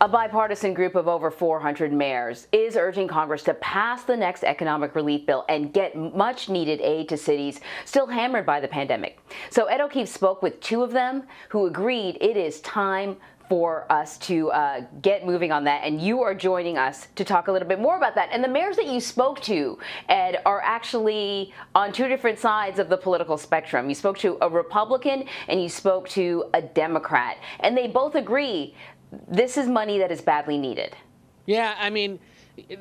A bipartisan group of over 400 mayors is urging Congress to pass the next economic relief bill and get much-needed aid to cities still hammered by the pandemic. So Ed O'Keefe spoke with two of them who agreed it is time for us to get moving on that, and you are joining us to talk a little bit more about that. And the mayors that you spoke to, Ed, are actually on two different sides of the political spectrum. You spoke to a Republican and you spoke to a Democrat, and they both agree this is money that is badly needed. Yeah, I mean,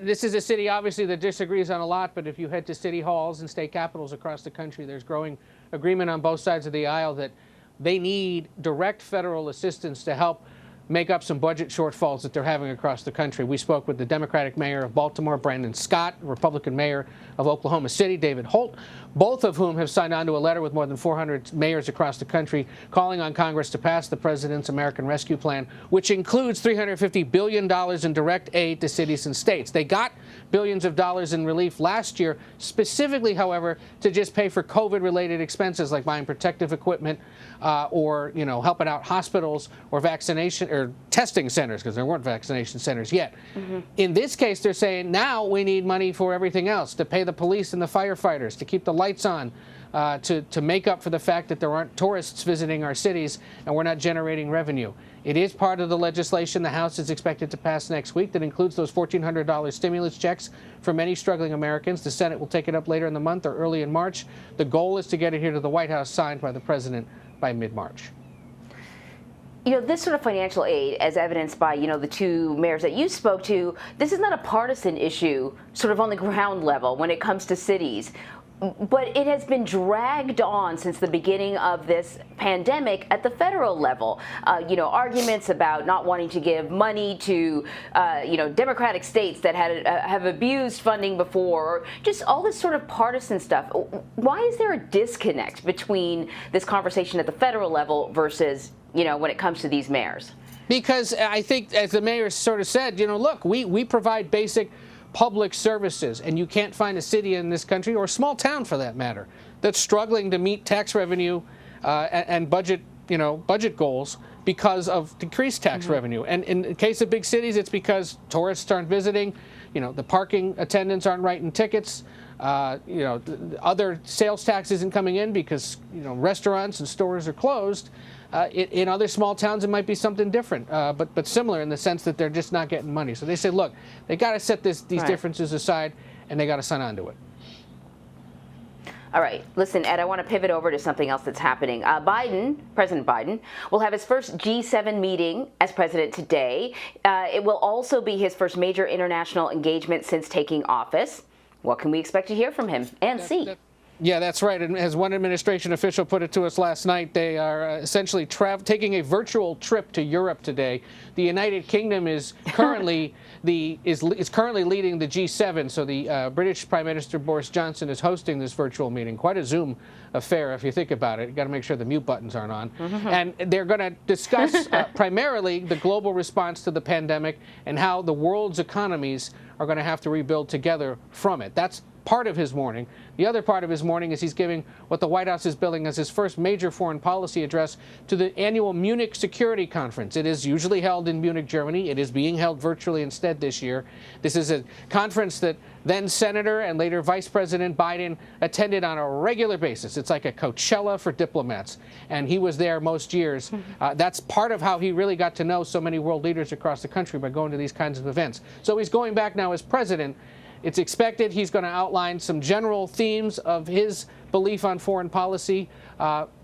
this is a city, obviously, that disagrees on a lot, but if you head to city halls and state capitals across the country, there's growing agreement on both sides of the aisle that they need direct federal assistance to help make up some budget shortfalls that they're having across the country. We spoke with the Democratic mayor of Baltimore, Brandon Scott, Republican mayor of Oklahoma City, David Holt, both of whom have signed on to a letter with more than 400 mayors across the country calling on Congress to pass the president's American Rescue Plan, which includes $350 billion in direct aid to cities and states. They got billions of dollars in relief last year, specifically, however, to just pay for COVID-related expenses like buying protective equipment or, helping out hospitals or vaccination or testing centers, because there weren't vaccination centers yet. In this case, they're saying now we need money for everything else, to pay the police and the firefighters, to keep the lights on, to make up for the fact that there aren't tourists visiting our cities and we're not generating revenue. It is part of the legislation the House is expected to pass next week that includes those $1,400 stimulus checks for many struggling Americans. The Senate will take it up later in the month or early in March. The goal is to get it here to the White House signed by the president by mid-March. This sort of financial aid, as evidenced by, the two mayors that you spoke to, this is not a partisan issue sort of on the ground level when it comes to cities. But it has been dragged on since the beginning of this pandemic at the federal level. Arguments about not wanting to give money to, Democratic states that have abused funding before, or just all this sort of partisan stuff. Why is there a disconnect between this conversation at the federal level versus, when it comes to these mayors? Because I think, as the mayor sort of said, look, we provide basic public services, and you can't find a city in this country, or a small town for that matter, that's struggling to meet tax revenue and budget goals because of decreased tax revenue. And in the case of big cities, it's because tourists aren't visiting, the parking attendants aren't writing tickets, other sales tax isn't coming in because restaurants and stores are closed. In other small towns, it might be something different, but similar in the sense that they're just not getting money. So they say, look, they got to set these differences aside, and they got to sign on to it. All right. Listen, Ed, I want to pivot over to something else that's happening. President Biden, will have his first G7 meeting as president today. It will also be his first major international engagement since taking office. What can we expect to hear from him and see? Yeah, that's right. And as one administration official put it to us last night, they are essentially taking a virtual trip to Europe today. The United Kingdom is currently currently leading the G7. So the British Prime Minister Boris Johnson is hosting this virtual meeting. Quite a Zoom affair, if you think about it. You got to make sure the mute buttons aren't on. And they're going to discuss primarily the global response to the pandemic and how the world's economies are going to have to rebuild together from it. That's part of his morning. The other part of his morning is he's giving what the White House is billing as his first major foreign policy address to the annual Munich Security Conference. It is usually held in Munich, Germany. It is being held virtually instead this year. This is a conference that then Senator and later Vice President Biden attended on a regular basis. It's like a Coachella for diplomats, and he was there most years. That's part of how he really got to know so many world leaders across the country, by going to these kinds of events. So he's going back now as president. It's expected he's going to outline some general themes of his belief on foreign policy,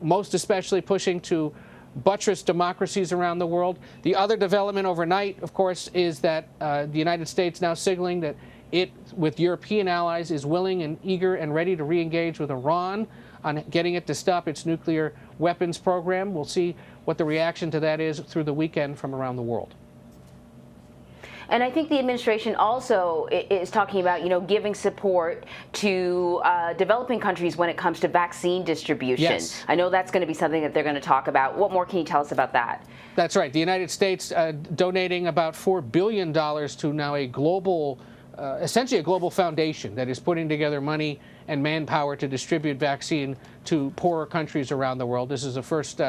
most especially pushing to buttress democracies around the world. The other development overnight, of course, is that the United States now signaling that it, with European allies, is willing and eager and ready to re-engage with Iran on getting it to stop its nuclear weapons program. We'll see what the reaction to that is through the weekend from around the world. And I think the administration also is talking about, giving support to developing countries when it comes to vaccine distribution. Yes. I know that's going to be something that they're going to talk about. What more can you tell us about that? That's right. The United States donating about $4 billion to now a global, essentially a global foundation that is putting together money and manpower to distribute vaccine to poorer countries around the world. This is the first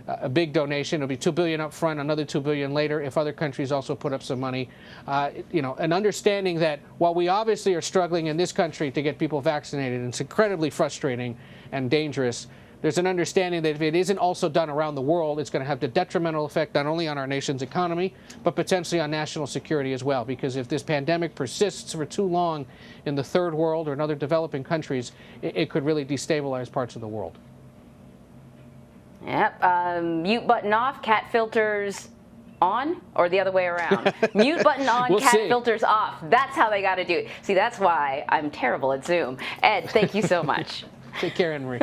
a big donation. It'll be $2 billion up front, another $2 billion later if other countries also put up some money. An understanding that while we obviously are struggling in this country to get people vaccinated, and it's incredibly frustrating and dangerous, there's an understanding that if it isn't also done around the world, it's going to have the detrimental effect not only on our nation's economy, but potentially on national security as well. Because if this pandemic persists for too long in the third world or in other developing countries, it could really destabilize parts of the world. Yep. Mute button off, cat filters on, or the other way around. Mute button on, We'll cat see. filters off. That's how they got to do it. See, that's why I'm terrible at Zoom. Ed, thank you so much. Take care, Anne Marie.